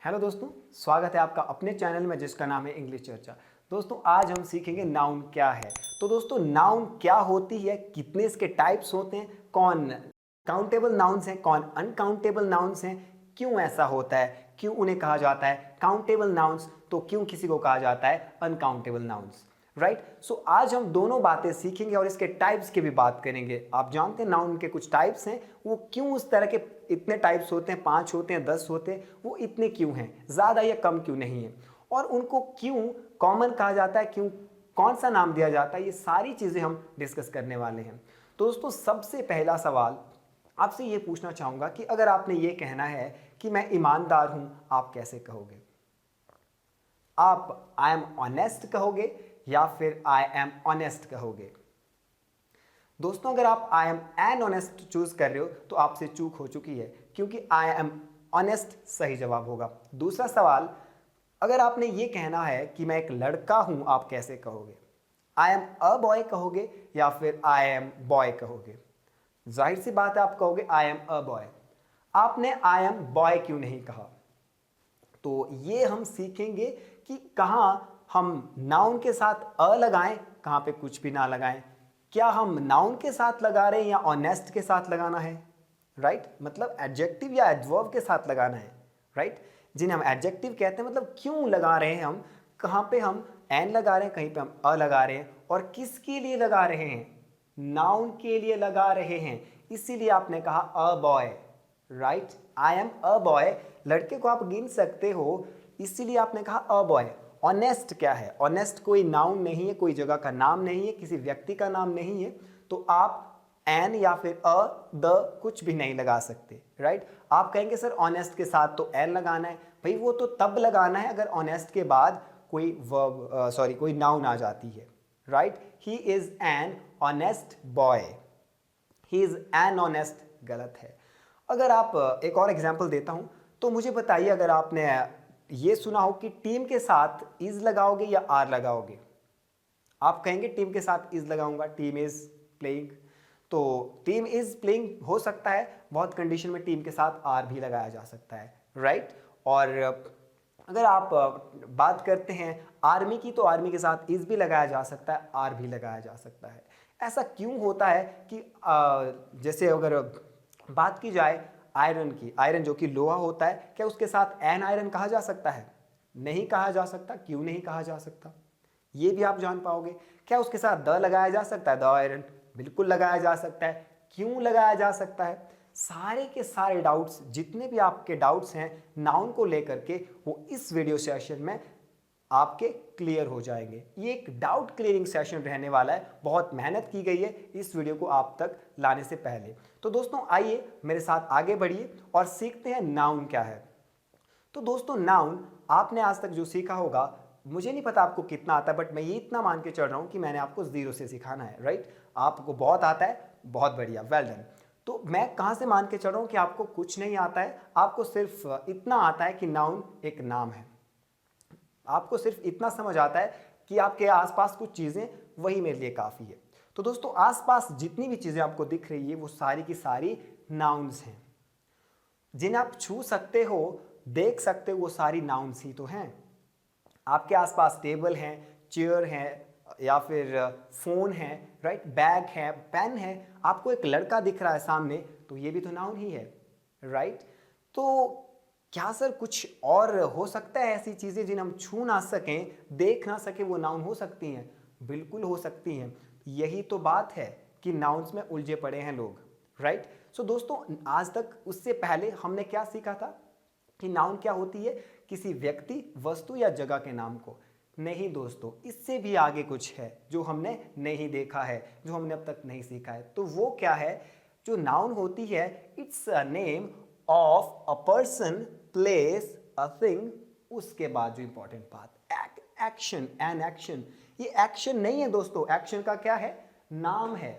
Hello दोस्तों, स्वागत है आपका अपने चैनल में जिसका नाम है इंग्लिश चर्चा। दोस्तों आज हम सीखेंगे नाउन क्या है। तो दोस्तों नाउन क्या होती है, कितने इसके टाइप्स होते हैं, कौन काउंटेबल नाउन्स हैं, कौन अनकाउंटेबल नाउन्स हैं, क्यों ऐसा होता है, क्यों उन्हें कहा जाता है काउंटेबल नाउन्स तो क्यों किसी को कहा जाता है अनकाउंटेबल नाउन्स। राइट, सो आज हम दोनों बातें सीखेंगे और इसके टाइप्स की भी बात करेंगे। आप जानते हैं नाउन के कुछ टाइप्स हैं, वो क्यों उस तरह के इतने टाइप्स होते हैं, 5 होते हैं, 10 होते हैं, वो इतने क्यों हैं, ज़्यादा या कम क्यों नहीं है, और उनको क्यों कॉमन कहा जाता है, क्यों कौन सा नाम दिया जाता है, ये सारी चीज़ें हम डिस्कस करने वाले हैं। तो दोस्तों सबसे पहला सवाल आपसे ये पूछना चाहूँगा कि अगर आपने ये कहना है कि मैं ईमानदार हूँ, आप कैसे कहोगे? आप आई एम ऑनेस्ट कहोगे या फिर आई एम ऑनेस्ट कहोगे? दोस्तों अगर आप I am an honest choose कर रहे हो तो आपसे चूक हो चुकी है, क्योंकि आई एम ऑनेस्ट सही जवाब होगा। दूसरा सवाल, अगर आपने ये कहना है कि मैं एक लड़का हूं, आप कैसे कहोगे? आई एम अ बॉय कहोगे या फिर आई एम बॉय कहोगे? जाहिर सी बात है आप कहोगे आई एम अ बॉय। आपने आई एम बॉय क्यों नहीं कहा? तो ये हम सीखेंगे कि कहाँ हम नाउन के साथ अ लगाएं, कहाँ पे कुछ भी ना लगाएं। क्या हम नाउन के साथ लगा रहे हैं या ऑनेस्ट के साथ लगाना है? राइट, मतलब एडजेक्टिव या एडवर्ब के साथ लगाना है। राइट, जिन्हें हम एडजेक्टिव कहते हैं, मतलब क्यों लगा रहे हैं हम, कहाँ पे हम एन लगा रहे हैं, कहीं पे हम अ लगा रहे हैं, और किसके लिए लगा रहे हैं? नाउन के लिए लगा रहे हैं, इसीलिए आपने कहा a boy. Right, I am a boy, लड़के को आप गिन सकते हो, इसीलिए आपने कहा अ बॉय। ऑनेस्ट क्या है? ऑनेस्ट कोई नाउन नहीं है, कोई जगह का नाम नहीं है, किसी व्यक्ति का नाम नहीं है, तो आप एन या फिर अ द कुछ भी नहीं लगा सकते। राइट, आप कहेंगे सर ऑनेस्ट के साथ तो एन लगाना है, भाई वो तो तब लगाना है अगर ऑनेस्ट के बाद कोई वर्ब कोई नाउन आ जाती है। Right, he is an honest boy, he is an honest गलत है। अगर आप एक और एग्जाम्पल देता हूं, तो मुझे बताइए, अगर आपने ये सुना हो कि टीम के साथ इज लगाओगे या आर लगाओगे? आप कहेंगे टीम के साथ इज लगाऊंगा, टीम इज प्लेइंग। तो टीम इज प्लेइंग हो सकता है, बहुत कंडीशन में टीम के साथ आर भी लगाया जा सकता है। राइट, और अगर आप बात करते हैं आर्मी की, तो आर्मी के साथ इज भी लगाया जा सकता है, आर भी लगाया जा सकता है। ऐसा क्यों होता है कि जैसे अगर बात की जाए आयरन की, आयरन जो कि लोहा होता है, क्या उसके साथ एन आयरन कहा जा सकता है? नहीं कहा जा सकता। क्यों नहीं कहा जा सकता, ये भी आप जान पाओगे। क्या उसके साथ द लगाया जा सकता है? द आयरन बिल्कुल लगाया जा सकता है। क्यों लगाया जा सकता है? सारे के सारे डाउट्स, जितने भी आपके डाउट्स हैं नाउन को लेकर के, वो इस वीडियो सेशन में आपके क्लियर हो जाएंगे। ये एक डाउट क्लियरिंग सेशन रहने वाला है, बहुत मेहनत की गई है इस वीडियो को आप तक लाने से पहले। तो दोस्तों आइए मेरे साथ आगे बढ़िए और सीखते हैं नाउन क्या है। तो दोस्तों नाउन आपने आज तक जो सीखा होगा, मुझे नहीं पता आपको कितना आता है, बट मैं ये इतना मान के चल रहा हूँ कि मैंने आपको जीरो से सिखाना है। राइट, आपको बहुत आता है, बहुत बढ़िया, वेल डन। तो मैं कहाँ से मान के चल रहा हूँ कि आपको कुछ नहीं आता है, आपको सिर्फ इतना आता है कि नाउन एक नाम है। आपको सिर्फ इतना समझ आता है कि आपके आसपास कुछ चीज़ें, वही मेरे लिए काफ़ी है। तो दोस्तों आसपास जितनी भी चीज़ें आपको दिख रही है, वो सारी की सारी नाउन्स हैं, जिन्हें आप छू सकते हो, देख सकते हो, वो सारी नाउन्स ही तो हैं। आपके आसपास टेबल हैं, चेयर हैं, या फिर फोन है, राइट, बैग है, पेन है, आपको एक लड़का दिख रहा है सामने, तो ये भी तो नाउन ही है। राइट, तो क्या सर कुछ और हो सकता है ऐसी चीजें जिन्हें हम छू ना सकें, देख ना सकें, वो नाउन हो सकती हैं? बिल्कुल हो सकती हैं। यही तो बात है कि नाउन्स में उलझे पड़े हैं लोग। राइट, सो दोस्तों आज तक उससे पहले हमने क्या सीखा था कि नाउन क्या होती है? किसी व्यक्ति, वस्तु या जगह के नाम को। नहीं दोस्तों, इससे भी आगे कुछ है जो हमने नहीं देखा है, जो हमने अब तक नहीं सीखा है। तो वो क्या है? जो नाउन होती है, it's a name of a person, place, a thing. उसके बाद जो इंपॉर्टेंट बात, एक्शन, एन एक्शन। ये एक्शन नहीं है दोस्तों, एक्शन का क्या है? नाम है।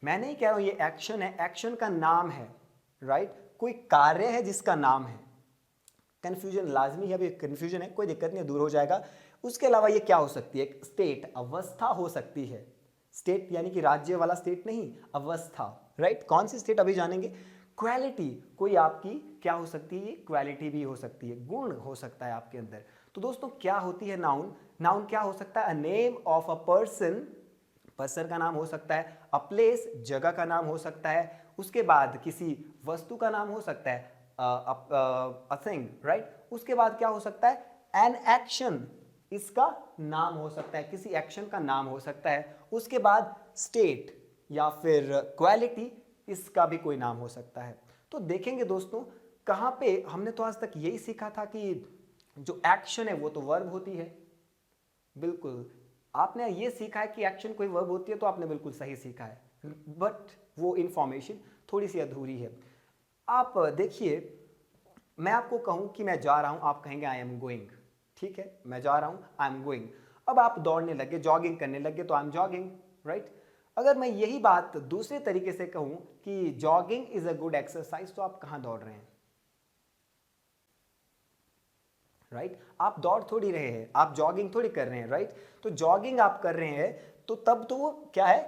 मैं नहीं कह रहा हूं ये एक्शन है, एक्शन का नाम है। राइट, कोई कार्य है जिसका नाम है। कंफ्यूजन लाजमी है, अभी कंफ्यूजन है, कोई दिक्कत नहीं, दूर हो जाएगा। उसके अलावा ये क्या हो सकती है? एक स्टेट, अवस्था हो सकती है। स्टेट यानी कि राज्य वाला स्टेट नहीं, अवस्था। राइट, कौन सी स्टेट अभी जानेंगे। क्वालिटी, कोई आपकी क्या हो सकती है, ये क्वालिटी भी हो सकती है, गुण हो सकता है आपके अंदर। तो दोस्तों क्या होती है नाउन? नाउन क्या हो सकता है? A name of a person, person का नाम हो सकता है, अ प्लेस, जगह का नाम हो सकता है, उसके बाद किसी वस्तु का नाम हो सकता है, अ थिंग, राइट। उसके बाद क्या हो सकता है? एन एक्शन, इसका नाम हो सकता है, किसी एक्शन का नाम हो सकता है। उसके बाद स्टेट या फिर क्वालिटी, इसका भी कोई नाम हो सकता है। तो देखेंगे दोस्तों कहाँ पे हमने तो आज तक यही सीखा था कि जो एक्शन है वो तो वर्ब होती है, बिल्कुल आपने ये सीखा है कि एक्शन कोई वर्ब होती है, तो आपने बिल्कुल सही सीखा है, बट वो इंफॉर्मेशन थोड़ी सी अधूरी है। आप देखिए, मैं आपको कहूं कि मैं जा रहा हूं, आप कहेंगे आई एम गोइंग, ठीक है, मैं जा रहा हूं, आई एम गोइंग। अब आप दौड़ने लगे, जॉगिंग करने लगे, तो आई एम जॉगिंग, राइट। अगर मैं यही बात दूसरे तरीके से कहूं कि jogging is a good exercise, तो आप कहां दौड़ रहे हैं, राइट। आप दौड़ थोड़ी रहे हैं, आप जॉगिंग थोड़ी कर रहे हैं, राइट। तो जॉगिंग आप कर रहे हैं तो तब तो वो क्या है,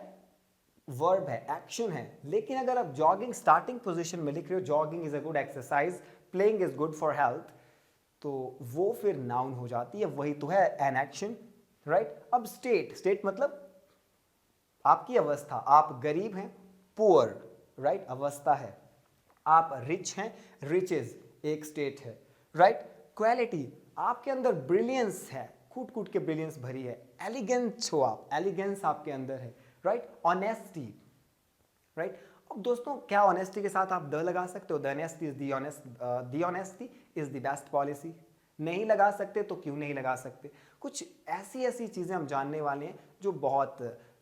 वर्ब है, एक्शन है। लेकिन अगर आप जॉगिंग स्टार्टिंग पोजीशन में लिख रहे हो, jogging is a good exercise, playing is good for health, तो वो फिर नाउन हो जाती है, वही तो है एन एक्शन, राइट। अब स्टेट, स्टेट मतलब आपकी अवस्था, आप गरीब हैं, पुअर, राइट, अवस्था है। आप रिच हैं, रिचेज एक स्टेट है, राइट। क्वालिटी, आपके अंदर ब्रिलियंस है, कूट कूट के ब्रिलियंस भरी है, एलिगेंस हो आप, एलिगेंस आपके अंदर है, राइट। Honesty, right. अब दोस्तों क्या ऑनेस्टी के साथ आप द लगा सकते हो? The honesty is the honest, the honesty is the best policy. नहीं लगा सकते तो क्यों नहीं लगा सकते? कुछ ऐसी ऐसी चीज़ें हम जानने वाले हैं जो बहुत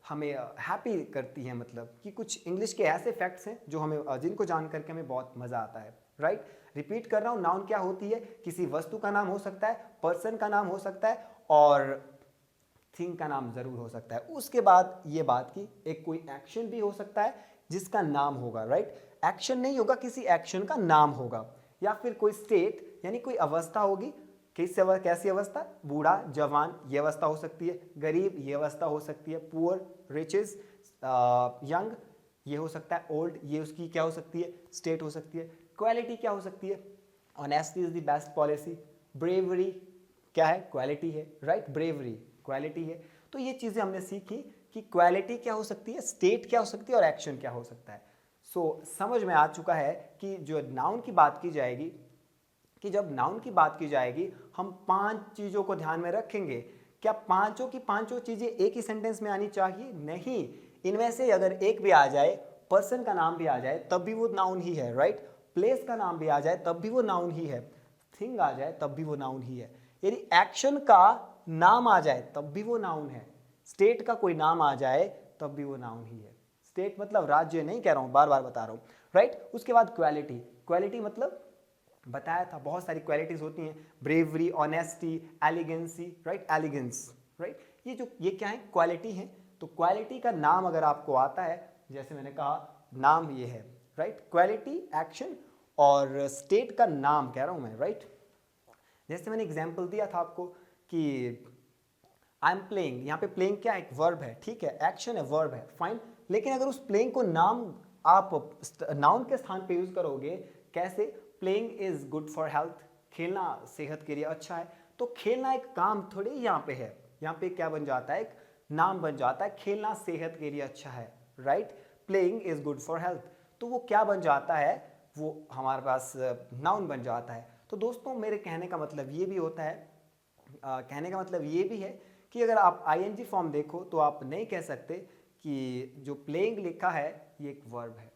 हमें हैप्पी करती हैं, मतलब कि कुछ इंग्लिश के ऐसे फैक्ट्स हैं जो हमें जिनको जान करके हमें बहुत मज़ा आता है, राइट। रिपीट कर रहा हूँ, नाउन क्या होती है? किसी वस्तु का नाम हो सकता है, पर्सन का नाम हो सकता है, और थिंग का नाम जरूर हो सकता है। उसके बाद ये बात की एक कोई एक्शन भी हो सकता है जिसका नाम होगा, राइट। एक्शन नहीं होगा, किसी एक्शन का नाम होगा, या फिर कोई स्टेट यानी कोई अवस्था होगी। कैसी अवस्था? बूढ़ा, जवान, ये अवस्था हो सकती है। गरीब, ये अवस्था हो सकती है। पुअर, रिचेस, यंग, ये हो सकता है। ओल्ड, ये उसकी क्या हो सकती है? स्टेट हो सकती है। क्वालिटी क्या हो सकती है? Honesty is the best policy. Bravery क्या है? क्वालिटी है, राइट। ब्रेवरी क्वालिटी है। तो ये चीज़ें हमने सीखी कि क्वालिटी क्या हो सकती है, स्टेट क्या हो सकती है, और एक्शन क्या हो सकता है। समझ में आ चुका है कि जो नाउन की बात की जाएगी, कि जब नाउन की बात की जाएगी हम 5 चीज़ों को ध्यान में रखेंगे। क्या पांचों की पांचों चीज़ें एक ही सेंटेंस में आनी चाहिए? नहीं, इनमें से अगर एक भी आ जाए, पर्सन का नाम भी आ जाए, तब भी वो नाउन ही है, राइट। प्लेस का नाम भी आ जाए तब भी वो नाउन ही है। थिंग आ जाए तब भी वो नाउन ही है। यदि एक्शन का नाम आ जाए तब भी वो नाउन है। स्टेट का कोई नाम आ जाए तब भी वो नाउन ही है। स्टेट मतलब राज्य नहीं कह रहा हूं, बार बार बता रहा हूं, राइट। उसके बाद क्वालिटी, क्वालिटी मतलब बताया था बहुत सारी क्वालिटीज होती हैं, bravery, honesty, elegancy, right, elegance, right. ये क्या है? क्वालिटी है। तो क्वालिटी का नाम अगर आपको आता है, जैसे मैंने कहा नाम ये है, राइट। क्वालिटी एक्शन, और स्टेट का नाम कह रहा हूं मैं, राइट। जैसे मैंने एग्जाम्पल दिया था आपको कि आई एम प्लेइंग, यहाँ पे प्लेइंग क्या है? एक वर्ब है, ठीक है, एक्शन है, वर्ब है, फाइन। लेकिन अगर उस प्लेइंग को नाम आप नाउन के स्थान पे यूज करोगे, कैसे? Playing is good for health, खेलना सेहत के लिए अच्छा है। तो खेलना एक काम थोड़ी यहाँ पे है, यहाँ पे क्या बन जाता है? एक नाम बन जाता है, खेलना सेहत के लिए अच्छा है, right. Playing is good for health, तो वो क्या बन जाता है? वो हमारे पास नाउन बन जाता है। तो दोस्तों मेरे कहने का मतलब ये भी होता है, कहने का मतलब ये भी है कि अगर आप आईएनजी फॉर्म देखो तो आप नहीं कह सकते कि जो प्लेइंग लिखा है ये एक वर्ब है,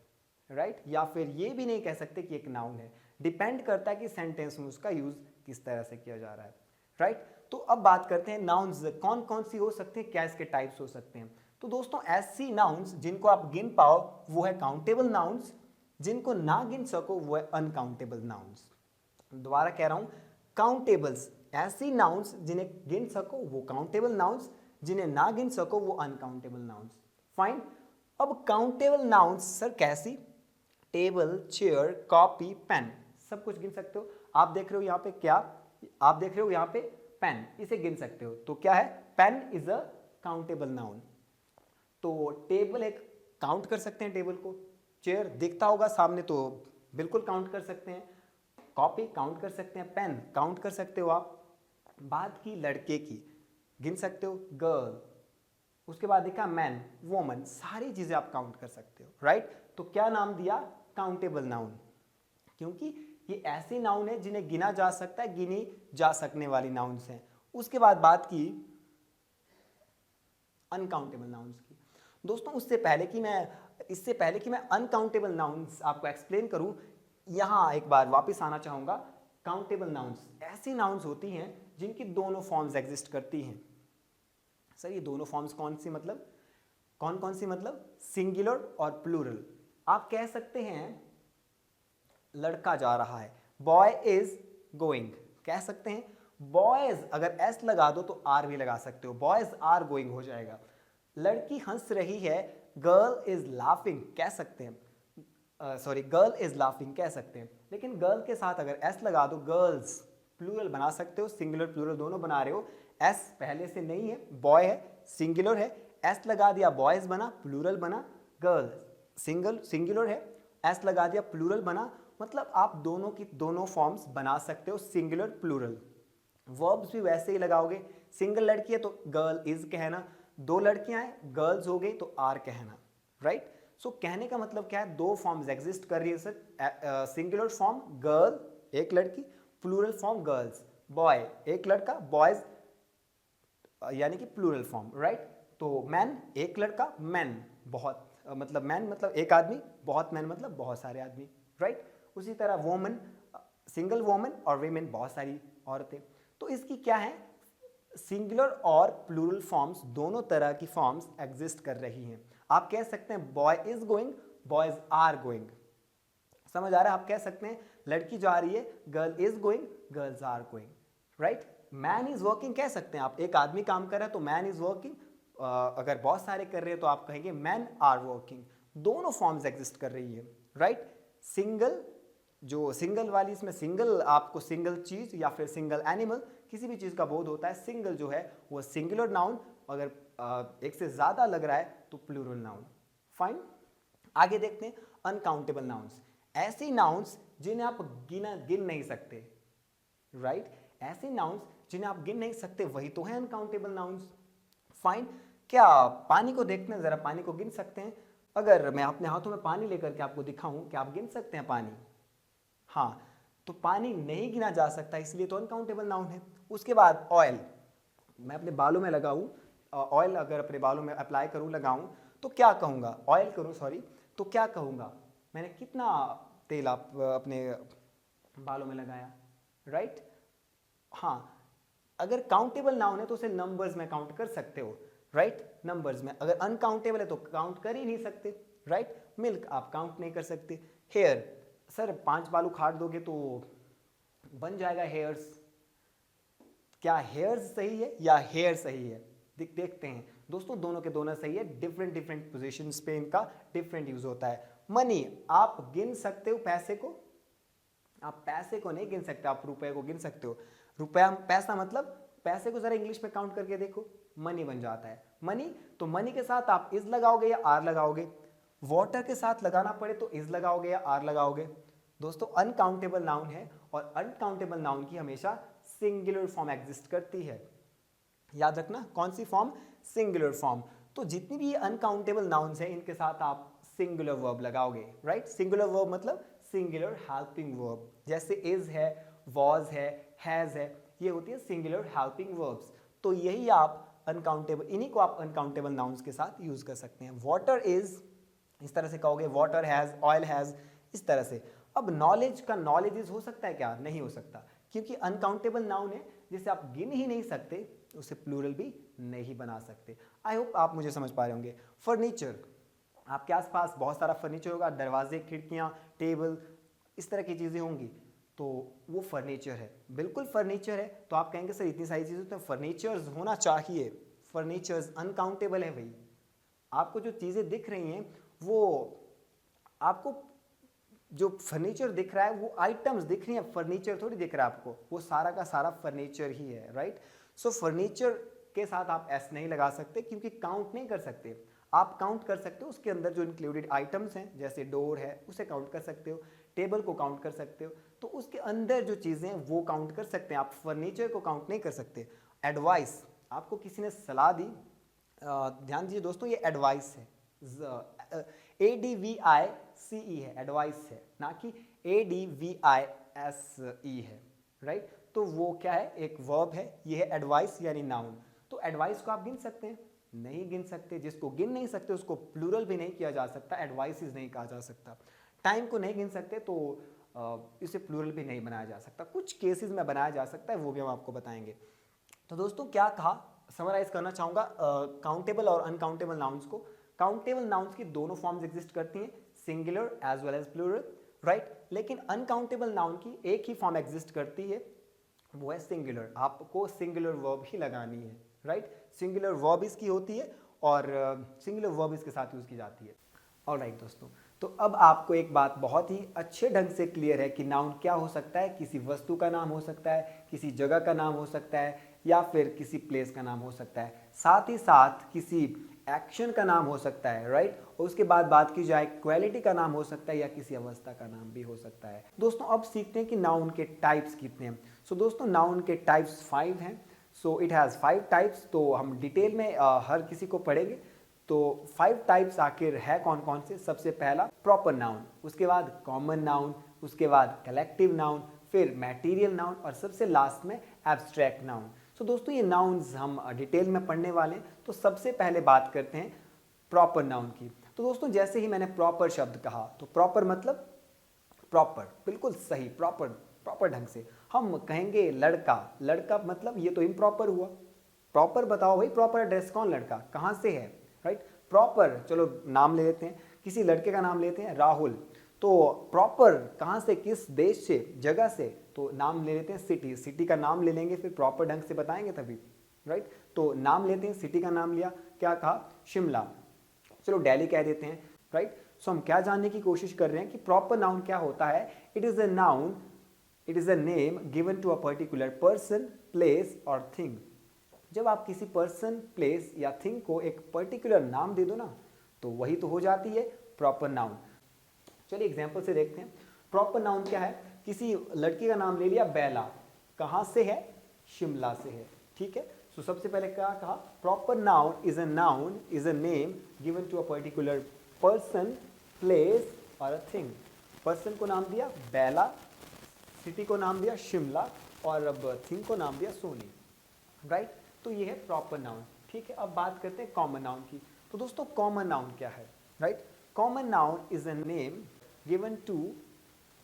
राइट। या फिर ये भी नहीं कह सकते कि एक नाउन है। डिपेंड करता है कि सेंटेंस में उसका यूज किस तरह से किया जा रहा है, राइट। तो अब बात करते हैं नाउन्स कौन कौन सी हो सकते हैं, क्या इसके टाइप्स हो सकते हैं। तो दोस्तों ऐसी नाउन्स जिनको आप गिन पाओ वो है काउंटेबल नाउन्स, जिनको ना गिन सको वो है अनकाउंटेबल नाउन्स। दोबारा कह रहा हूं, काउंटेबल्स ऐसी नाउन्स जिन्हें गिन सको वो काउंटेबल नाउन्स, जिन्हें ना गिन सको वो अनकाउंटेबल नाउन्स, फाइन। अब काउंटेबल नाउन्स सर कैसी? टेबल, चेयर, कॉपी, पेन, सब कुछ गिन सकते हो। आप देख रहे हो यहाँ पे क्या? आप देख रहे हो यहाँ पे पेन, इसे गिन सकते हो। तो क्या है? Pen is a countable noun. तो टेबल एक काउंट कर सकते हैं टेबल को। चेयर दिखता होगा सामने तो बिल्कुल काउंट कर सकते हैं। कॉपी काउंट कर सकते हैं, पेन काउंट कर सकते हो आप, बात की लड़के की, गिन सकते हो गर्ल, उसके बाद देखा मैन, वोमन, सारी चीजें आप काउंट कर सकते हो, राइट। तो क्या नाम दिया, काउंटेबल नाउन, क्योंकि ये ऐसे नाउन है जिन्हें गिना जा सकता है, गिनी जा सकने वाली नाउन्स हैं। उसके बाद बात की अनकाउंटेबल नाउन्स की। दोस्तों इससे पहले कि मैं अनकाउंटेबल नाउन्स आपको एक्सप्लेन करूं, यहां एक बार वापस आना चाहूंगा। काउंटेबल नाउन्स ऐसी नाउन्स होती हैं जिनकी दोनों फॉर्म्स एग्जिस्ट करती हैं। सर ये दोनों फॉर्म्स कौन कौन सी मतलब सिंगुलर और प्लूरल। आप कह सकते हैं लड़का जा रहा है, बॉय इज गोइंग, कह सकते हैं बॉयज, अगर एस लगा दो तो आर भी लगा सकते हो, बॉयज आर गोइंग हो जाएगा। लड़की हंस रही है, गर्ल इज लाफिंग कह सकते हैं, गर्ल इज लाफिंग कह सकते हैं। लेकिन गर्ल के साथ अगर एस लगा दो, गर्ल्स प्लूरल बना सकते हो, सिंगुलर प्लूरल दोनों बना रहे हो। एस पहले से नहीं है, बॉय है, सिंगुलर है, एस लगा दिया बॉयज बना, प्लूरल बना, गर्ल सिंगुलर है, एस लगा दिया प्लूरल बना। मतलब आप दोनों की दोनों फॉर्म्स बना सकते हो, सिंगुलर प्लूरल। वर्ब्स भी वैसे ही लगाओगे, सिंगल लड़की है तो गर्ल इज कहना, दो लड़कियां हैं गर्ल्स हो गई तो आर कहना, राइट। सो कहने का मतलब क्या है, दो फॉर्म्स एग्जिस्ट कर रही है सर, सिंगुलर फॉर्म गर्ल एक लड़की, प्लूरल फॉर्म गर्ल्स, बॉय एक लड़का, बॉयज यानी कि प्लूरल फॉर्म, राइट। तो मैन एक लड़का, मैन बहुत मैन मतलब एक आदमी, बहुत मैन मतलब बहुत सारे आदमी, राइट। उसी तरह वोमन सिंगल वोमन और वीमेन बहुत सारी औरतें। तो इसकी क्या है, सिंगुलर और प्लूरल फॉर्म्स दोनों तरह की फॉर्म्स एग्जिस्ट कर रही हैं। आप कह सकते हैं boy is going, boys are going, समझ आ रहा है। आप कह सकते हैं लड़की जा रही है, girl is going, girls are going, right. Man is working कह सकते हैं आप, एक आदमी काम कर रहा है तो मैन इज वर्किंग, अगर बहुत सारे कर रहे हैं तो आप कहेंगे मैन आर वर्किंग। दोनों फॉर्म्स एग्जिस्ट कर रही है, राइट। सिंगल जो सिंगल वाली, इसमें सिंगल आपको सिंगल चीज या फिर सिंगल एनिमल किसी भी चीज का बोध होता है, सिंगल जो है वो सिंगुलर नाउन, अगर एक से ज्यादा लग रहा है तो प्लूरल नाउन। फाइन, आगे देखते हैं अनकाउंटेबल नाउन्स, ऐसी नाउन्स जिन्हें आप गिन नहीं सकते, राइट। ऐसे नाउन्स जिन्हें आप गिन नहीं सकते वही तो है अनकाउंटेबल नाउन्स। फाइन, क्या पानी को देखते हैं जरा, पानी को गिन सकते हैं। अगर मैं अपने हाथों में पानी लेकर के आपको दिखाऊं कि आप गिन सकते हैं पानी, हाँ, तो पानी नहीं गिना जा सकता, इसलिए तो अनकाउंटेबल नाउन है। उसके बाद ऑयल, मैं अपने बालों में लगाऊं, ऑयल अगर अपने बालों में अप्लाई करूं, लगाऊं, तो क्या कहूंगा, ऑयल करूं सॉरी, तो क्या कहूंगा, मैंने कितना तेल आप अपने बालों में लगाया, राइट। हाँ, अगर काउंटेबल नाउन है तो उसे नंबर्स में काउंट कर सकते हो, राइट, नंबर्स में। अगर अनकाउंटेबल है तो काउंट कर ही नहीं सकते, राइट। मिल्क आप काउंट नहीं कर सकते। हेयर, सर 5 बाल उखाड़ दोगे तो बन जाएगा हेयर्स, क्या हेयर्स सही है या हेयर सही है, देखते हैं दोस्तों, दोनों के दोनों सही है, डिफरेंट डिफरेंट पोजीशंस पे इनका डिफरेंट यूज होता है। मनी, आप गिन सकते हो पैसे को, आप पैसे को नहीं गिन सकते, आप रुपए को गिन सकते हो। रुपया पैसा मतलब, पैसे को जरा इंग्लिश में काउंट करके देखो, मनी बन जाता है। मनी, तो मनी के साथ आप इज लगाओगे या आर लगाओगे, वाटर के साथ लगाना पड़े तो इज लगाओगे या आर लगाओगे। दोस्तों अनकाउंटेबल नाउन है और अनकाउंटेबल नाउन की हमेशा सिंगुलर फॉर्म एग्जिस्ट करती है, याद रखना कौन सी फॉर्म, सिंगुलर फॉर्म। तो जितनी भी अनकाउंटेबल नाउन्स हैं इनके साथ आप सिंगुलर वर्ब लगाओगे, राइट। सिंगुलर वर्ब मतलब सिंगुलर हेल्पिंग वर्ब, जैसे इज है, वॉज है, हैज है, ये होती है सिंगुलर हेल्पिंग वर्ब्स। तो यही आप अनकाउंटेबल, इन्हीं को आप अनकाउंटेबल नाउन्स के साथ यूज कर सकते हैं। वाटर इज, इस तरह से कहोगे, वाटर हैज, ऑयल हैज, इस तरह से। अब नॉलेज का नॉलेज इज हो सकता है क्या, नहीं हो सकता, क्योंकि अनकाउंटेबल नाउन है जिसे आप गिन ही नहीं सकते, उसे प्लूरल भी नहीं बना सकते। आई होप आप मुझे समझ पा रहे होंगे। फर्नीचर, आपके आसपास बहुत सारा फर्नीचर होगा, दरवाजे, खिड़कियां, टेबल, इस तरह की चीजें होंगी, तो वो फर्नीचर है, बिल्कुल फर्नीचर है। तो आप कहेंगे सर इतनी सारी चीजें तो फर्नीचर्स होना चाहिए, फर्नीचर्स अनकाउंटेबल है भाई। आपको जो चीजें दिख रही हैं वो, आपको जो फर्नीचर दिख रहा है वो आइटम्स दिख रही हैं, फर्नीचर थोड़ी दिख रहा है आपको, वो सारा का सारा फर्नीचर ही है, राइट। सो फर्नीचर के साथ आप एस नहीं लगा सकते क्योंकि काउंट नहीं कर सकते। आप काउंट कर सकते हो उसके अंदर जो इंक्लूडेड आइटम्स हैं, जैसे डोर है उसे काउंट कर सकते हो, टेबल को काउंट कर सकते हो, तो उसके अंदर जो चीज़ें हैं वो काउंट कर सकते हैं, आप फर्नीचर को काउंट नहीं कर सकते। एडवाइस, आपको किसी ने सलाह दी, ध्यान दीजिए दोस्तों, ये एडवाइस है, ADVICE है, एडवाइस है, ना कि ADVISE है, राइट। तो वो क्या है, एक वर्ब है, ये है एडवाइस यानी नाउन। तो एडवाइस को आप गिन सकते हैं? नहीं गिन सकते। जिसको गिन नहीं सकते उसको प्लूरल भी नहीं किया जा सकता, एडवाइसेस नहीं कहा जा सकता। टाइम को नहीं गिन सकते तो इसे प्लूरल भी नहीं बनाया जा सकता। कुछ केसेस में बनाया जा सकता है, वो भी हम आपको बताएंगे। तो दोस्तों क्या कहा, समराइज करना चाहूँगा काउंटेबल और अनकाउंटेबल नाउन्स को। काउंटेबल नाउन्स की दोनों फॉर्म्स एग्जिस्ट करती हैं, singular as well as plural, right. लेकिन अनकाउंटेबल नाउन की एक ही फॉर्म एग्जिस्ट करती है, वो है सिंगुलर। आपको सिंगुलर वर्ब ही लगानी है, राइट। सिंगुलर वर्ब इसकी होती है और सिंगुलर वर्ब इसके साथ यूज की जाती है। ऑलराइट दोस्तों, तो अब आपको एक बात बहुत ही अच्छे ढंग से क्लियर है कि नाउन क्या हो सकता है। किसी वस्तु का नाम हो सकता है, किसी जगह का नाम हो सकता है, या फिर किसी प्लेस का नाम हो सकता है, साथ ही साथ किसी एक्शन का नाम हो सकता है, राइट। और उसके बाद बात की जाए क्वालिटी का नाम हो सकता है, या किसी अवस्था का नाम भी हो सकता है। दोस्तों अब सीखते हैं कि नाउन के टाइप्स कितने हैं। सो दोस्तों नाउन के टाइप्स 5 हैं। So it has 5 types. तो हम डिटेल में हर किसी को पढ़ेंगे। तो 5 टाइप्स आखिर है कौन कौन से। सबसे पहला प्रॉपर नाउन, उसके बाद कॉमन नाउन, उसके बाद कलेक्टिव नाउन, फिर मैटीरियल नाउन, और सबसे लास्ट में एब्स्ट्रैक्ट नाउन। सो दोस्तों ये नाउन्स हम डिटेल में पढ़ने वाले हैं। तो सबसे पहले बात करते हैं प्रॉपर नाउन की। तो दोस्तों जैसे ही मैंने प्रॉपर शब्द कहा, तो प्रॉपर मतलब प्रॉपर, बिल्कुल सही, प्रॉपर, प्रॉपर ढंग से। हम कहेंगे लड़का, लड़का मतलब ये तो इम्प्रॉपर हुआ। प्रॉपर बताओ भाई, प्रॉपर एड्रेस कौन, लड़का कहाँ से है, राइट। प्रॉपर, चलो नाम ले लेते हैं, किसी लड़के का नाम लेते हैं राहुल। तो प्रॉपर कहाँ से, किस देश से, जगह से, तो नाम ले लेते हैं सिटी। सिटी का नाम ले लेंगे, फिर प्रॉपर ढंग से बताएंगे तभी, राइट। तो नाम लेते हैं, सिटी का नाम लिया, क्या कहा, शिमला। चलो दिल्ली कह देते हैं, राइट। सो हम क्या जानने की कोशिश कर रहे हैं कि प्रॉपर नाउन क्या होता है। It is a noun, it is a name given to a particular person, place और थिंग। जब आप किसी पर्सन, प्लेस या थिंग को एक पर्टिकुलर नाम दे दो ना, तो वही तो हो जाती है प्रॉपर नाउन। चलिए एग्जांपल से देखते हैं प्रॉपर नाउन क्या है। किसी लड़की का नाम ले लिया बेला, कहाँ से है, शिमला से है, ठीक है। सो सबसे पहले क्या कहा, proper noun is a name given to a particular person, place और अ थिंग। पर्सन को नाम दिया बेला, सिटी को नाम दिया शिमला, और अब थिंग को नाम दिया सोनी, राइट। तो ये है प्रॉपर नाउन, ठीक है। अब बात करते हैं कॉमन नाउन की। तो दोस्तों कॉमन नाउन क्या है, right. Common noun is a name given to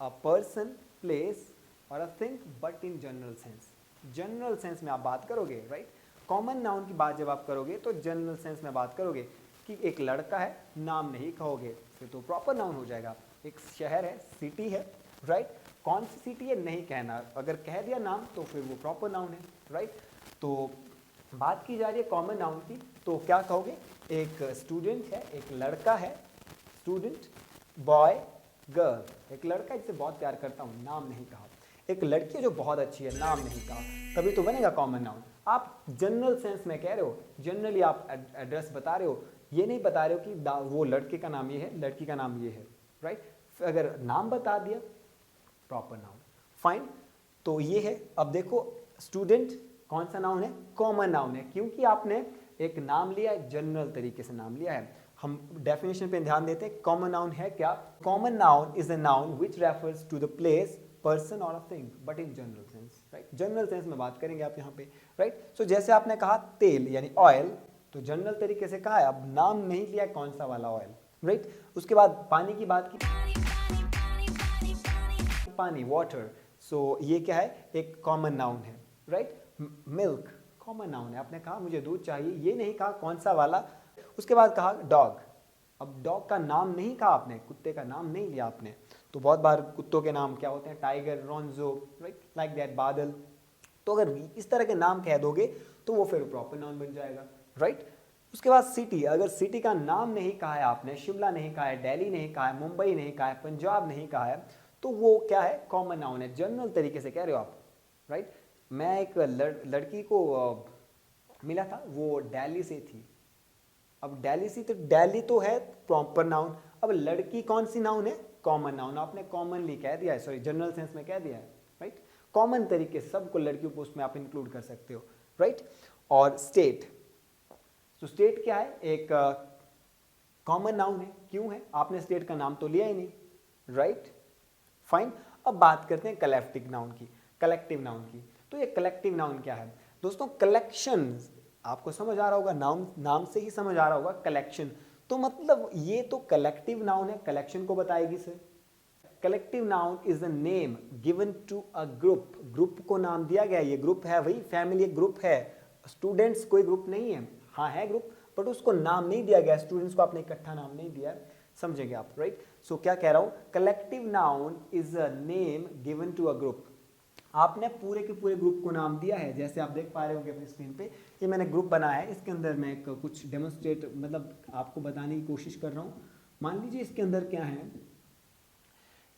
a person, place और a thing, but in general sense. General sense में आप बात करोगे, राइट। कॉमन नाउन की बात जब आप करोगे तो जनरल सेंस में बात करोगे कि एक लड़का है, नाम नहीं कहोगे, फिर तो प्रॉपर नाउन हो जाएगा। एक शहर है, सिटी है, राइट। कौन सी सिटी है नहीं कहना, अगर कह दिया नाम तो फिर वो प्रॉपर नाउन है, राइट। तो बात की जा रही है कॉमन नाउन की, तो क्या कहोगे, एक स्टूडेंट है, एक लड़का है, स्टूडेंट, बॉय, गर्ल। एक लड़का जिसे बहुत प्यार करता हूँ, नाम नहीं कहा। एक लड़की है जो बहुत अच्छी है, नाम नहीं कहा, तभी तो बनेगा कॉमन नाउन। आप जनरल सेंस में कह रहे हो, जनरली आप एड्रेस बता रहे हो, ये नहीं बता रहे हो कि वो लड़के का नाम ये है, लड़की का नाम ये है, राइट। अगर नाम बता दिया प्रॉपर नाउन, फाइन। तो ये है। अब देखो स्टूडेंट कौन सा नाउन है, कॉमन नाउन है, क्योंकि आपने एक नाम लिया है, जनरल तरीके से नाम लिया है। हम डेफिनेशन पे ध्यान देते हैं। कॉमन नाउन है क्या, common noun is a noun which refers to the place, person और a thing, but in general sense, right. General sense में बात करेंगे आप यहाँ पे, राइट। सो जैसे आपने कहा तेल यानी ऑयल, तो जनरल तरीके से कहा है, अब नाम नहीं लिया कौन सा वाला ऑयल, राइट। उसके बाद पानी की बात की, पानी, वाटर। सो ये क्या है, एक कॉमन नाउन है, राइट। मिल्क कॉमन नाउन है, आपने कहा मुझे दूध चाहिए, ये नहीं कहा कौन सा वाला। उसके बाद कहा डॉग, अब डॉग का नाम नहीं कहा आपने, कुत्ते का नाम नहीं लिया आपने। तो बहुत बार कुत्तों के नाम क्या होते हैं, टाइगर, रोंजो, राइट, लाइक दैट, बादल। तो अगर इस तरह के नाम कह दोगे तो वो फिर प्रॉपर नाउन बन जाएगा, राइट। उसके बाद सिटी, अगर सिटी का नाम नहीं कहा है आपने, शिमला नहीं कहा है, दिल्ली नहीं कहा है, मुंबई नहीं कहा है, पंजाब नहीं कहा है, तो वो क्या है, कॉमन नाउन है, जनरल तरीके से कह रहे हो आप, राइट। मैं एक लड़की को मिला था, वो दिल्ली से थी। अब दिल्ली से, तो दिल्ली तो है प्रॉपर नाउन। अब लड़की कौन सी नाउन है, कॉमन नाउन, आपने कॉमनली कह दिया है, सॉरी जनरल सेंस में कह दिया है, राइट। कॉमन तरीके से सबको लड़कियों को उसमें आप इंक्लूड कर सकते हो, राइट। और स्टेट, तो स्टेट क्या है, एक कॉमन नाउन है। क्यों है, आपने स्टेट का नाम तो लिया ही नहीं, राइट, फाइन। अब बात करते हैं कलेक्टिव नाउन की, कलेक्टिव नाउन की। तो ये कलेक्टिव नाउन क्या है दोस्तों, कलेक्शन, आपको समझ आ रहा होगा, नाम से ही समझ आ रहा होगा कलेक्शन, तो मतलब ये तो कलेक्टिव नाउन है, कलेक्शन को बताएगी sir. Collective noun is a name given to a group, group को नाम दिया गया, ये ग्रुप है भाई, फैमिली एक ग्रुप है, स्टूडेंट्स कोई ग्रुप नहीं है, हाँ है ग्रुप, बट उसको नाम नहीं दिया गया, स्टूडेंट्स को आपने इकट्ठा नाम नहीं दिया, समझेंगे आप, राइट। सो क्या कह रहा हूं, collective noun is a name given to a group, आपने पूरे के पूरे ग्रुप को नाम दिया है। जैसे आप देख पा रहे होंगे अपनी स्क्रीन पे, ये मैंने ग्रुप बनाया है, इसके अंदर मैं कुछ डेमोन्स्ट्रेट मतलब आपको बताने की कोशिश कर रहा हूँ। मान लीजिए इसके अंदर क्या है,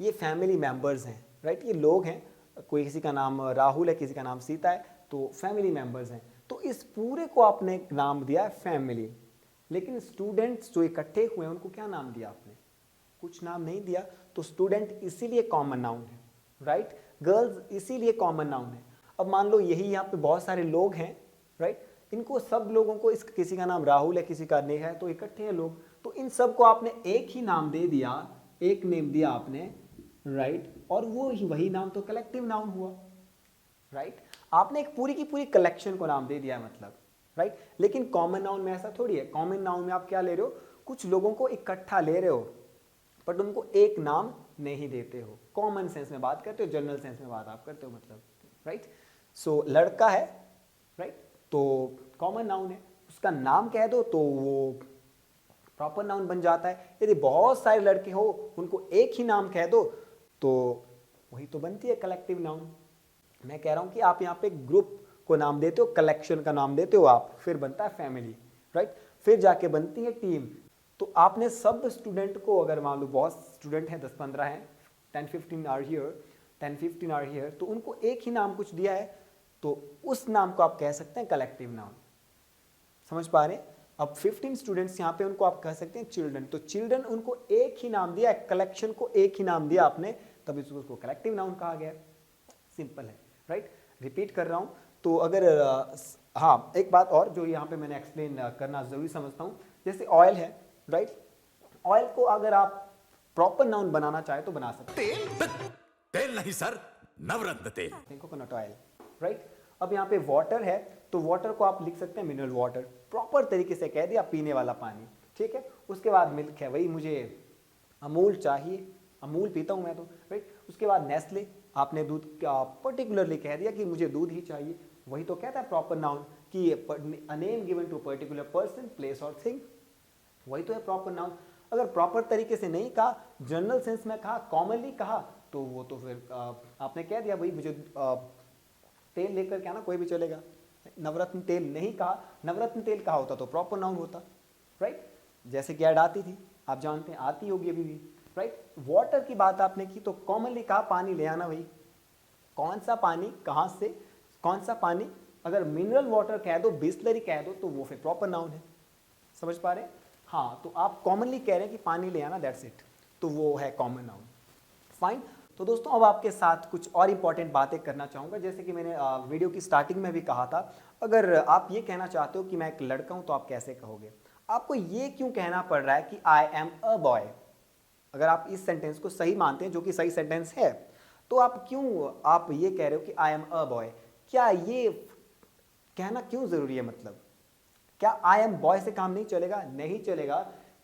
ये फैमिली मेंबर्स हैं, राइट, ये लोग हैं, कोई किसी का नाम राहुल है, किसी का नाम सीता है, तो फैमिली मेंबर्स हैं। तो इस पूरे को आपने एक नाम दिया है फैमिली, लेकिन स्टूडेंट्स जो इकट्ठे हुए हैं उनको क्या नाम दिया आपने, कुछ नाम नहीं दिया, तो स्टूडेंट इसीलिए कॉमन नाउन है, राइट। गर्ल्स इसीलिए कॉमन नाउन है। अब मान लो यही यहाँ पे बहुत सारे लोग हैं, राइट, इनको सब लोगों को, इस किसी का नाम राहुल है, किसी का नेहा है, तो इकट्ठे हैं लोग, तो इन सबको आपने एक ही नाम दे दिया, एक नेम दिया आपने, राइट, और वो वही नाम तो कलेक्टिव नाउन हुआ, राइट। आपने एक पूरी की पूरी कलेक्शन को नाम दे दिया है मतलब, राइट। लेकिन कॉमन नाउन में ऐसा थोड़ी है, कॉमन नाउन में आप क्या ले रहे हो, कुछ लोगों को इकट्ठा ले रहे हो, बट उनको एक नाम नहीं देते हो। कॉमन सेंस में बात करते हो, जनरल सेंस में बात आप करते हो मतलब, राइट। सो लड़का है, राइट, तो कॉमन नाउन है, उसका नाम कह दो तो वो प्रॉपर नाउन बन जाता है। यदि बहुत सारे लड़के हो, उनको एक ही नाम कह दो तो वही तो बनती है कलेक्टिव नाउन। मैं कह रहा हूं कि आप यहाँ पे ग्रुप को नाम देते हो, कलेक्शन का नाम देते हो आप, फिर बनता है फैमिली, राइट, फिर जाके बनती है टीम। तो आपने सब स्टूडेंट को, अगर मान लो बहुत स्टूडेंट हैं, 10-15 हैं, 10-15 आर हियर, 10-15 आर हियर, तो उनको एक ही नाम कुछ दिया है, तो उस नाम को आप कह सकते हैं कलेक्टिव नाउन। समझ पा रहे हैं? अब 15 स्टूडेंट्स यहाँ पे, उनको आप कह सकते हैं चिल्ड्रन, तो चिल्ड्रन उनको एक ही नाम दिया, कलेक्शन को एक ही नाम दिया आपने, तभी उसको कलेक्टिव नाउन कहा गया। सिंपल है, राइट। रिपीट कर रहा हूं, तो अगर हाँ, एक बात और जो यहाँ पे मैंने एक्सप्लेन करना जरूरी समझता हूँ, जैसे ऑयल है, राइट, ऑयल को अगर आप प्रॉपर नाउन बनाना चाहे तो बना सकते हैं। तेल नहीं सर, नवरत्न तेल। Coconut oil, right. अब यहाँ पे वाटर है, तो वाटर को आप लिख सकते हैं मिनरल वाटर, प्रॉपर तरीके से कह दिया, पीने वाला पानी, ठीक है। उसके बाद मिल्क है, वही मुझे अमूल चाहिए, अमूल पीता हूँ मैं तो, राइट। उसके बाद नेस्ले, आपने दूध का पर्टिकुलरली कह दिया कि मुझे दूध ही चाहिए, वही तो कहता है प्रॉपर नाउन, कि a name given to particular person, place और थिंग, वही तो है प्रॉपर नाउन। अगर प्रॉपर तरीके से नहीं कहा, जनरल सेंस में कहा, कॉमनली कहा, तो वो तो फिर आपने कह दिया भाई मुझे तेल लेकर के आना, कोई भी चलेगा। नवरत्न तेल नहीं कहा, नवरत्न तेल कहा होता तो प्रॉपर नाउन होता, राइट। जैसे कि ऐड आती थी, आप जानते हैं, आती होगी अभी भी, राइट। वाटर की बात आपने की तो कॉमनली कहा पानी ले आना भाई, कौन सा पानी, कहां से, कौन सा पानी। अगर मिनरल वाटर कह दो, बिस्लरी कह दो, तो वो फिर प्रॉपर नाउन है। समझ पा रहे हैं? हाँ, तो आप कॉमनली कह रहे हैं कि पानी ले आना, दैट्स इट, तो वो है कॉमन नाउन, फाइन। तो दोस्तों अब आपके साथ कुछ और इंपॉर्टेंट बातें करना चाहूँगा, जैसे कि मैंने वीडियो की स्टार्टिंग में भी कहा था, अगर आप ये कहना चाहते हो कि मैं एक लड़का हूँ तो आप कैसे कहोगे, आपको ये क्यों कहना पड़ रहा है कि आई एम अ बॉय। अगर आप इस सेंटेंस को सही मानते हैं, जो कि सही सेंटेंस है, तो आप क्यों आप ये कह रहे हो कि आई एम अ बॉय, क्या ये कहना क्यों जरूरी है, मतलब क्या आई एम बॉय से काम नहीं चलेगा? नहीं चलेगा,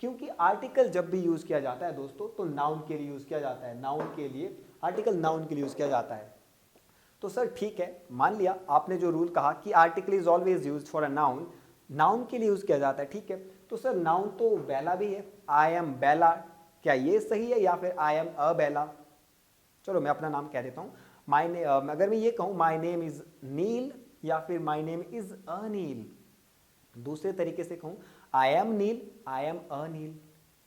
क्योंकि आर्टिकल जब भी यूज किया जाता है दोस्तों, तो नाउन के लिए यूज किया जाता है, नाउन के लिए, आर्टिकल नाउन के लिए यूज किया जाता है। तो सर ठीक है, मान लिया आपने जो रूल कहा कि article is always used for a noun, noun के लिए यूज किया जाता है, ठीक है। तो सर नाउन तो बेला भी है, आई एम बेला, क्या ये सही है, या फिर आई एम अ बेला? चलो मैं अपना नाम कह देता हूँ, माय नेम, अगर मैं ये कहूँ माय नेम इज नील, या फिर माय नेम इज अनील। दूसरे तरीके से कहूँ I am Neel, I am Anil,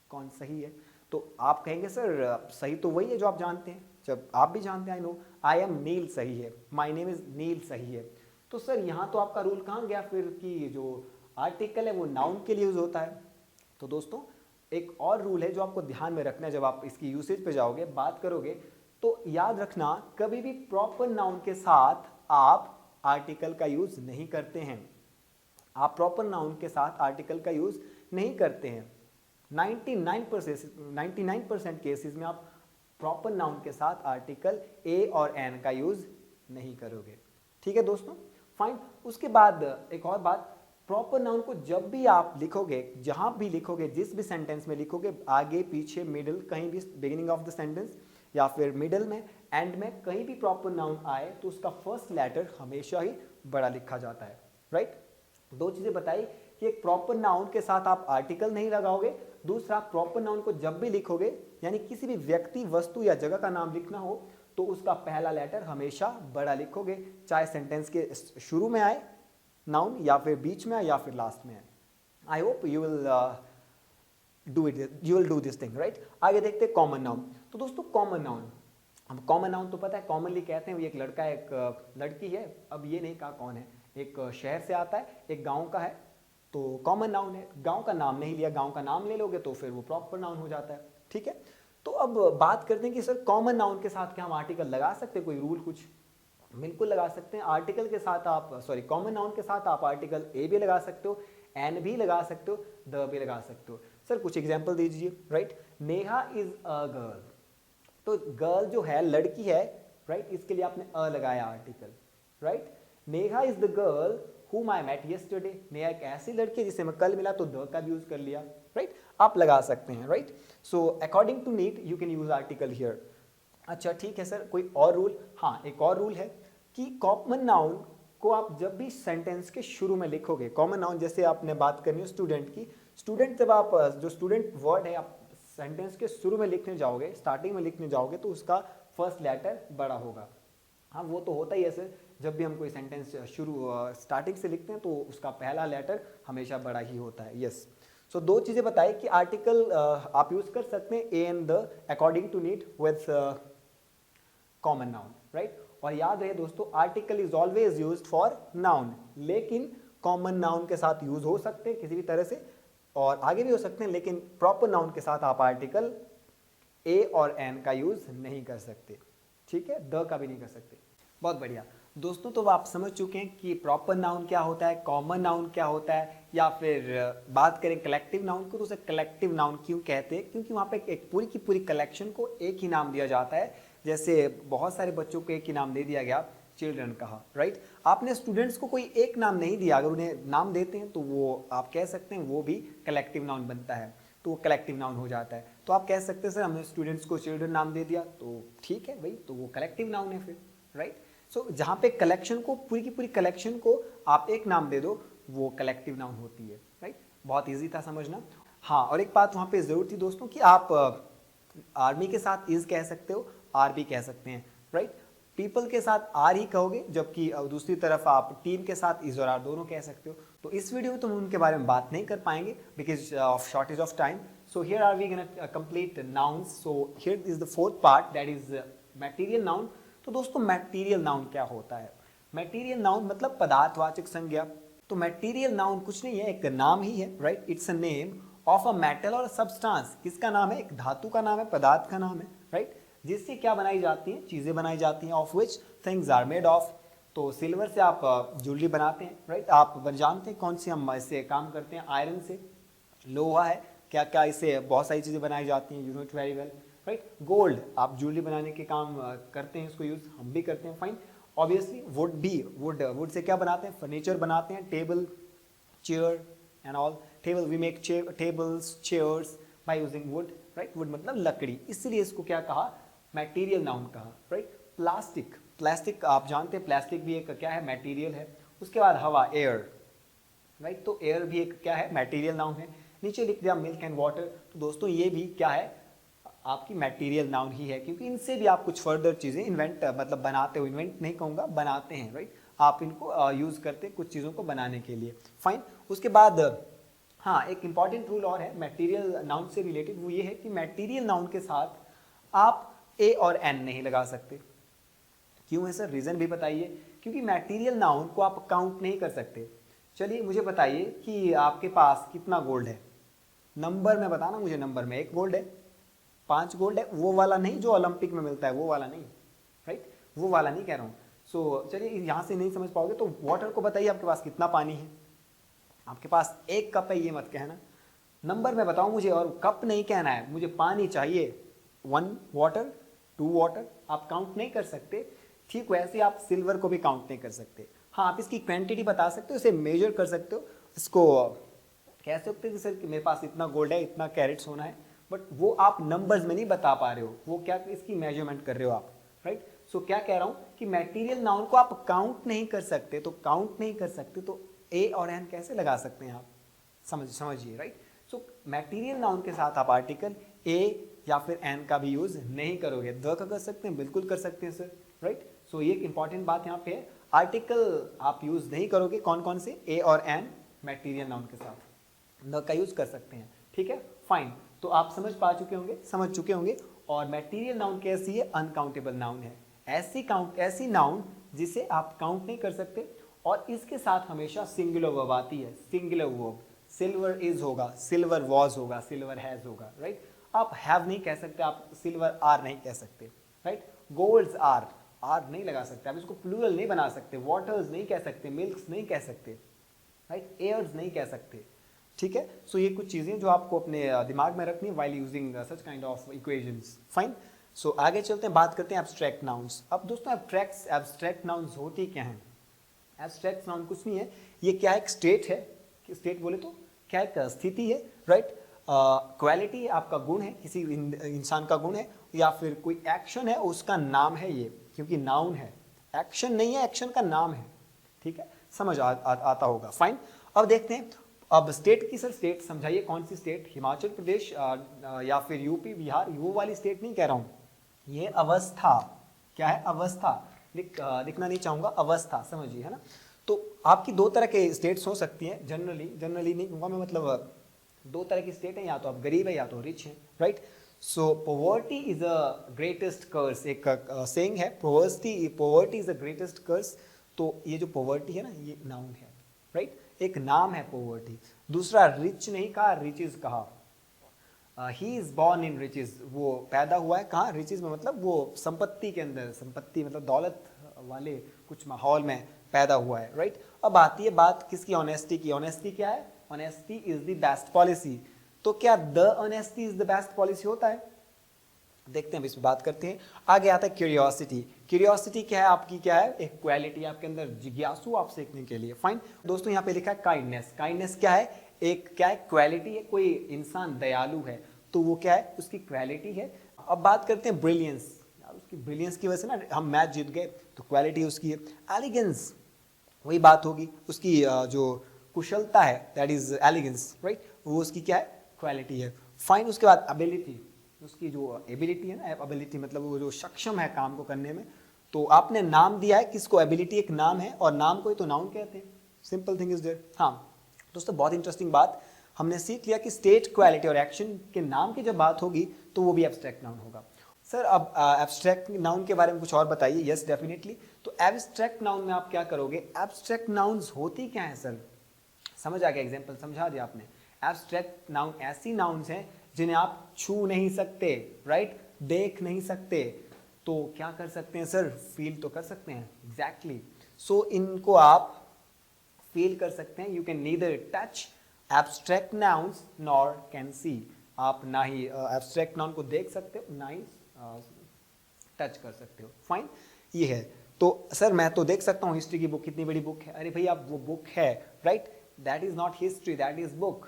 कौन सही है? तो आप कहेंगे सर सही तो वही है जो आप जानते हैं, जब आप भी जानते हैं, आई नो, आई एम नील सही है, माय नेम इज नील सही है। तो सर यहाँ तो आपका रूल कहाँ गया फिर कि जो आर्टिकल है वो नाउन के लिए यूज होता है। तो दोस्तों एक और रूल है जो आपको ध्यान में रखना है जब आप इसकी यूसेज पे जाओगे, बात करोगे, तो याद रखना कभी भी प्रॉपर नाउन के साथ आप आर्टिकल का यूज नहीं करते हैं। आप प्रॉपर नाउन के साथ आर्टिकल का यूज नहीं करते हैं। 99% केसेस में आप प्रॉपर नाउन के साथ आर्टिकल ए और एन का यूज नहीं करोगे। ठीक है दोस्तों, फाइन। उसके बाद एक और बात, प्रॉपर नाउन को जब भी आप लिखोगे, जहां भी लिखोगे, जिस भी सेंटेंस में लिखोगे, आगे पीछे मिडिल, कहीं भी बिगिनिंग ऑफ द सेंटेंस या फिर मिडिल में, एंड में, कहीं भी प्रॉपर नाउन आए तो उसका फर्स्ट लेटर हमेशा ही बड़ा लिखा जाता है, राइट। दो चीजें बताई कि एक प्रॉपर नाउन के साथ आप आर्टिकल नहीं लगाओगे, दूसरा प्रॉपर नाउन को जब भी लिखोगे, यानी किसी भी व्यक्ति, वस्तु या जगह का नाम लिखना हो तो उसका पहला लेटर हमेशा बड़ा लिखोगे, चाहे सेंटेंस के शुरू में आए नाउन या फिर बीच में आए या फिर लास्ट में आए। I hope you will do this thing, right. आगे देखते हैं कॉमन नाउन। तो दोस्तों कॉमन नाउन, हम कॉमन नाउन तो पता है, कॉमनली कहते हैं, एक लड़का है, एक लड़की है, अब ये नहीं कहा कौन है, एक शहर से आता है, एक गांव का है, तो कॉमन नाउन है। गांव का नाम नहीं लिया, गांव का नाम ले लोगे तो फिर वो प्रॉपर नाउन हो जाता है। ठीक है, तो अब बात करते हैं कि सर कॉमन नाउन के साथ क्या हम आर्टिकल लगा सकते हैं, कोई रूल कुछ? बिल्कुल लगा सकते हैं। आर्टिकल के साथ आप, सॉरी, कॉमन नाउन के साथ आप आर्टिकल ए भी लगा सकते हो, एन भी लगा सकते हो, द भी लगा सकते हो। सर कुछ एग्जांपल दीजिए, right. Neha is a girl, तो गर्ल जो है लड़की है, राइट, इसके लिए आपने अ लगाया article, right. Neha is the girl whom I met yesterday, Neha एक ऐसी लड़की है जिसे मैं कल मिला, तो द का भी यूज कर लिया, राइट। आप लगा सकते हैं, right. So according to need you can use article here. अच्छा ठीक है सर, कोई और रूल? हाँ, एक और रूल है कि कॉमन नाउन को आप जब भी सेंटेंस के शुरू में लिखोगे, कॉमन नाउन जैसे आपने बात करनी है स्टूडेंट की, स्टूडेंट जब आप जो स्टूडेंट वर्ड है आप सेंटेंस के शुरू में लिखने जाओगे, स्टार्टिंग में लिखने जाओगे, तो उसका फर्स्ट लेटर बड़ा होगा। हाँ, वो तो होता ही है सर, जब भी हम कोई सेंटेंस शुरू स्टार्टिंग से लिखते हैं तो उसका पहला लेटर हमेशा बड़ा ही होता है। यस, सो दो चीज़ें बताई कि आर्टिकल आप यूज कर सकते हैं a and the according to need with common noun, right. और याद रहे दोस्तों, article is always used for noun, लेकिन कॉमन नाउन के साथ यूज हो सकते हैं किसी भी तरह से, और आगे भी हो सकते हैं, लेकिन प्रॉपर नाउन के साथ आप आर्टिकल ए और एन का यूज नहीं कर सकते। ठीक है, द का भी नहीं कर सकते। बहुत बढ़िया दोस्तों, तो आप समझ चुके हैं कि प्रॉपर नाउन क्या होता है, कॉमन नाउन क्या होता है, या फिर बात करें कलेक्टिव नाउन को, तो उसे कलेक्टिव नाउन क्यों कहते हैं? क्योंकि वहाँ पे एक पूरी की पूरी कलेक्शन को एक ही नाम दिया जाता है। जैसे बहुत सारे बच्चों को एक ही नाम दे दिया गया, चिल्ड्रन कहा, राइट। आपने स्टूडेंट्स को कोई एक नाम नहीं दिया, अगर उन्हें नाम देते हैं तो वो आप कह सकते हैं वो भी कलेक्टिव नाउन बनता है, तो वो कलेक्टिव नाउन हो जाता है। तो आप कह सकते हैं सर हमने स्टूडेंट्स को चिल्ड्रन नाम दे दिया, तो ठीक है भाई, तो वो कलेक्टिव नाउन है फिर, राइट। सो जहाँ पे कलेक्शन को, पूरी की पूरी कलेक्शन को आप एक नाम दे दो, वो कलेक्टिव नाउन होती है, राइट। बहुत इजी था समझना। हाँ, और एक बात वहाँ पे जरूर थी दोस्तों कि आप आर्मी के साथ इज कह सकते हो, आर भी कह सकते हैं, राइट। पीपल के साथ आर ही कहोगे, जबकि दूसरी तरफ आप टीम के साथ इज और आर दोनों कह सकते हो। तो इस वीडियो में तो हम उनके बारे में बात नहीं कर पाएंगे because of shortage of time. So here are we gonna complete nouns. So here is the fourth part, that is material noun. तो दोस्तों मटेरियल नाउन क्या होता है? मटेरियल नाउन मतलब पदार्थवाचक संज्ञा। तो मटेरियल नाउन कुछ नहीं है, एक नाम ही है, right. It's a name of a metal और सब्सटेंस। किसका नाम है? एक धातु का नाम है, पदार्थ का नाम है, राइट। जिससे क्या बनाई जाती हैं? चीजें बनाई जाती हैं। Of which things are made of. तो सिल्वर से आप ज्वेलरी बनाते हैं, राइट। आप जानते हैं कौन सी हम इससे काम करते हैं? आयरन से। लोहा है, क्या क्या इससे बहुत सारी चीजें बनाई जाती हैं, you know it very well, right. Gold आप ज्वेलरी बनाने के काम करते हैं, इसको यूज हम भी करते हैं, फाइन। ऑब्वियसली वुड भी, वुड से क्या बनाते हैं? फर्नीचर बनाते हैं, table, chair and all. Table, we make tables, chairs by using wood, right. Wood मतलब लकड़ी, इसलिए इसको क्या कहा? मटेरियल नाउन कहा, राइट। प्लास्टिक, प्लास्टिक आप जानते हैं, प्लास्टिक भी एक क्या है? मटेरियल है। उसके बाद हवा, एयर, राइट। तो एयर भी एक क्या है? मटेरियल नाउन है। नीचे लिख दिया मिल्क एंड वाटर। तो दोस्तों ये भी क्या है? आपकी मटेरियल नाउन ही है, क्योंकि इनसे भी आप कुछ फर्दर चीजें इन्वेंट, मतलब बनाते हो, इन्वेंट नहीं कहूंगा, बनाते हैं, राइट। आप इनको यूज करते हैं कुछ चीजों को बनाने के लिए, फाइन। उसके बाद हाँ, एक इंपॉर्टेंट रूल और है मटेरियल नाउन से रिलेटेड, वो ये है कि मटेरियल नाउन के साथ आप ए और एन नहीं लगा सकते। क्यों है सर? रीजन भी बताइए। क्योंकि मटेरियल नाउन को आप काउंट नहीं कर सकते। चलिए मुझे बताइए कि आपके पास कितना गोल्ड है? नंबर में बताना मुझे, नंबर में 1 गोल्ड है, 5 गोल्ड है, वो वाला नहीं जो ओलंपिक में मिलता है, वो वाला नहीं, राइट, वो वाला नहीं कह रहा हूँ। सो चलिए यहाँ से नहीं समझ पाओगे तो वाटर को बताइए आपके पास कितना पानी है, आपके पास 1 कप है ये मत कहना, नंबर में बताओ मुझे, और कप नहीं कहना है, मुझे पानी चाहिए, 1 वाटर 2 वाटर, आप काउंट नहीं कर सकते। ठीक वैसे आप सिल्वर को भी काउंट नहीं कर सकते। हाँ, आप इसकी क्वांटिटी बता सकते हो, इसे मेजर कर सकते हो, इसको कह सकते हो कि सर कि मेरे पास इतना गोल्ड है, इतना कैरेट सोना है, बट वो आप नंबर्स में नहीं बता पा रहे हो, वो क्या इसकी मेजरमेंट कर रहे हो आप, राइट। सो क्या कह रहा हूँ कि मटेरियल नाउन को आप काउंट नहीं कर सकते, तो काउंट नहीं कर सकते तो ए और एन कैसे लगा सकते हैं आप, समझिए, राइट। सो मटेरियल नाउन के साथ आप आर्टिकल ए या फिर एन का भी यूज नहीं करोगे। द का कर सकते हैं, बिल्कुल कर सकते हैं सर, राइट। सो ये एक इंपॉर्टेंट बात यहाँ पे है, आर्टिकल आप यूज नहीं करोगे, कौन कौन से, ए और एन मटेरियल नाउन के साथ द का यूज कर सकते हैं, ठीक है, फाइन। तो आप समझ चुके होंगे। और मटेरियल नाउन कैसी है, अनकाउंटेबल नाउन है, ऐसी नाउन जिसे आप काउंट नहीं कर सकते, और इसके साथ हमेशा सिंगुलर वर्ब आती है, सिंगुलर वर्ब, सिल्वर इज होगा, सिल्वर वॉज होगा, सिल्वर हैज होगा, राइट। आप हैव नहीं कह सकते, आप सिल्वर आर नहीं कह सकते, राइट। गोल्ड्स आर नहीं लगा सकते, आप इसको प्लूरल नहीं बना सकते, वाटर्स नहीं कह सकते, मिल्क्स नहीं कह सकते, राइट, एयर्स नहीं कह सकते, ठीक है। सो ये कुछ चीजें जो आपको अपने दिमाग में रखनी है while using such kind of equations, fine. So आगे चलते हैं, बात करते हैं एब्स्ट्रैक्ट नाउन्स। अब दोस्तों एब्स्ट्रैक्ट नाउन्स होती क्या हैं? एब्स्ट्रैक्ट नाउन कुछ नहीं है, ये क्या एक स्टेट है, स्टेट बोले तो क्या एक स्थिति है, राइट, क्वालिटी आपका गुण है, किसी इंसान का गुण है, या फिर कोई एक्शन है उसका नाम है ये, क्योंकि नाउन है, एक्शन नहीं है, एक्शन का नाम है, ठीक है, समझ आता होगा, फाइन। अब देखते हैं, अब स्टेट की सर स्टेट समझाइए, कौन सी स्टेट, हिमाचल प्रदेश या फिर यूपी बिहार, वो वाली स्टेट नहीं कह रहा हूँ, ये अवस्था, क्या है, अवस्था, लिखना नहीं चाहूंगा, अवस्था, समझिए, है ना। तो आपकी 2 तरह के स्टेट्स हो सकती हैं, जनरली नहीं कहूँगा मैं, मतलब 2 तरह की स्टेट है, या तो आप गरीब है या तो रिच है, right. So poverty is a greatest curse, एक सेइंग है, poverty is a greatest curse. तो ये जो पॉवर्टी है ना, ये नाउन है, राइट, एक नाम है पॉवर्टी। दूसरा, रिच नहीं कहा, रिचेस कहा, he is born in riches, वो पैदा हुआ है कहाँ, रिचेस में, मतलब वो संपत्ति के अंदर, संपत्ति मतलब दौलत वाले कुछ माहौल में पैदा हुआ है, राइट। अब आती है बात किसकी, ऑनेस्टी की। ऑनेस्टी क्या है, honesty is the best policy. तो क्या the honesty is the best policy होता है, देखते हैं, इस पर बात करते हैं। आगे आता है क्यूरियोसिटी। क्यूरियोसिटी क्या है आपकी, क्या है, एक क्वालिटी आपके अंदर, जिज्ञासु आप सीखने के लिए, फाइन। दोस्तों यहाँ पे लिखा है काइंडनेस। काइंडनेस क्या है, एक क्या है, क्वालिटी है, कोई इंसान दयालु है तो वो क्या है, उसकी क्वालिटी है। अब बात करते हैं ब्रिलियंस, उसकी ब्रिलियंस की वजह से ना हम मैच जीत गए, तो क्वालिटी उसकी है। एलिगेंस, वही बात होगी, उसकी जो कुशलता है, दैट इज एलिगेंस, राइट, वो उसकी क्या है, क्वालिटी है, फाइन। उसके बाद एबिलिटी, उसकी जो एबिलिटी है ना, एबिलिटी मतलब वो जो सक्षम है काम को करने में, तो आपने नाम दिया है किसको, एबिलिटी एक नाम है, और नाम को ही तो नाउन कहते हैं, सिंपल थिंग इज देयर। हाँ दोस्तों, बहुत इंटरेस्टिंग बात हमने सीख लिया कि स्टेट, क्वालिटी और एक्शन के नाम की जब बात होगी तो वो भी एब्स्ट्रैक्ट नाउन होगा। सर अब एब्स्ट्रैक्ट नाउन के बारे में कुछ और बताइए। Yes definitely. तो एब्स्ट्रैक्ट नाउन में आप क्या करोगे, एब्स्ट्रैक्ट नाउन्स होती क्या है सर, समझ आ गया, एग्जांपल समझा दिया आपने। एब्स्ट्रैक्ट नाउन ऐसी नाउन्स हैं जिन्हें आप छू नहीं सकते, राइट, देख नहीं सकते, तो क्या कर सकते हैं सर, फील तो कर सकते हैं, एग्जैक्टली। सो इनको आप फील कर सकते हैं। You can neither touch abstract nouns nor can see, आप ना ही एब्स्ट्रैक्ट नाउन को देख सकते हो, ना ही टच कर सकते हो, फाइन। ये है, तो सर मैं तो देख सकता हूँ हिस्ट्री की बुक, कितनी बड़ी बुक है, अरे भैया वो बुक है, right, that is not history, that is book,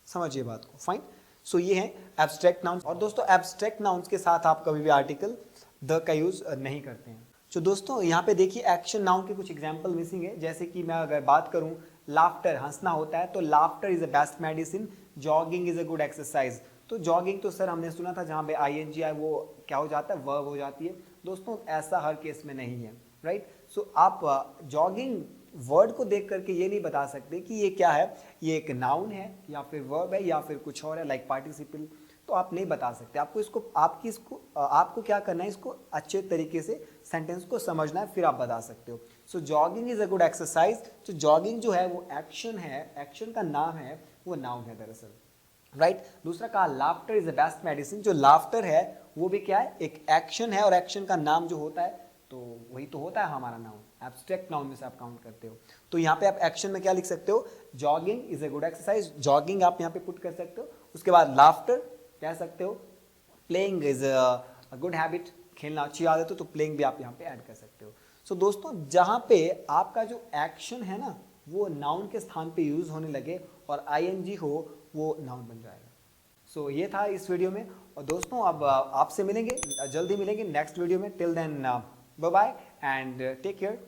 समझिए बात को, फाइन। सो ये है एब्स्ट्रैक्ट नाउन्स। और दोस्तों एब्स्ट्रैक्ट नाउन्स के साथ आप कभी भी आर्टिकल द का यूज नहीं करते हैं। तो दोस्तों यहाँ पे देखिए एक्शन नाउन के कुछ एग्जाम्पल मिसिंग है, जैसे कि मैं अगर बात करूँ, लाफ्टर, हंसना होता है, तो laughter is a best medicine, jogging is a good exercise. तो जॉगिंग तो सर हमने सुना था जहाँ पे ING आए वो क्या हो जाता है, वर्ब हो जाती है। दोस्तों ऐसा हर केस में नहीं है, राइट। सो आप जॉगिंग वर्ड को देख करके ये नहीं बता सकते कि ये क्या है, ये एक नाउन है या फिर वर्ब है या फिर कुछ और है, लाइक पार्टिसिपल, तो आप नहीं बता सकते। आपको क्या करना है, इसको अच्छे तरीके से सेंटेंस को समझना है, फिर आप बता सकते हो। So jogging is a good exercise. तो जॉगिंग जो है वो एक्शन है, एक्शन का नाम है, वो नाउन है दरअसल, राइट दूसरा कहा laughter is the best medicine. जो लाफ्टर है वो भी क्या है, एक एक्शन है, और एक्शन का नाम जो होता है तो वही तो होता है हमारा नाउन, एब्स्ट्रैक्ट नाउन में से आप काउंट करते हो। तो यहाँ पे आप एक्शन में क्या लिख सकते हो, jogging is a good exercise, jogging आप यहाँ पे पुट कर सकते हो। उसके बाद लाफ्टर कह सकते हो, playing is a good habit, खेलना अच्छी आदत है, तो प्लेइंग भी आप यहाँ पे ऐड कर सकते हो। सो दोस्तों जहाँ पे आपका जो एक्शन है ना वो नाउन के स्थान पे यूज होने लगे और आईएनजी हो, वो नाउन बन जाएगा। सो ये था इस वीडियो में, और दोस्तों अब आपसे मिलेंगे, जल्दी मिलेंगे नेक्स्ट वीडियो में। Till then bye bye and take care.